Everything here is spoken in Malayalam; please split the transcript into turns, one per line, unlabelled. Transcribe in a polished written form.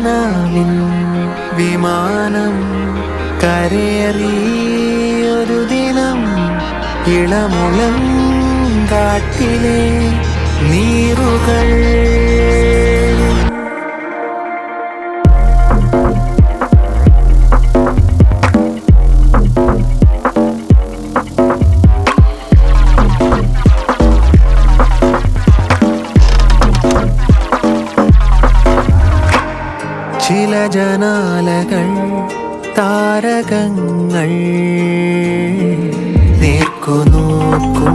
കിനാവിൻ വിമാനം കരയേറിയൊരു ദിനം ഇളമുളം കാട്ടിലെ നീറുകൾ. ചില ജനാലകൾ താരകങ്ങൾ നേർക്കു നോക്കും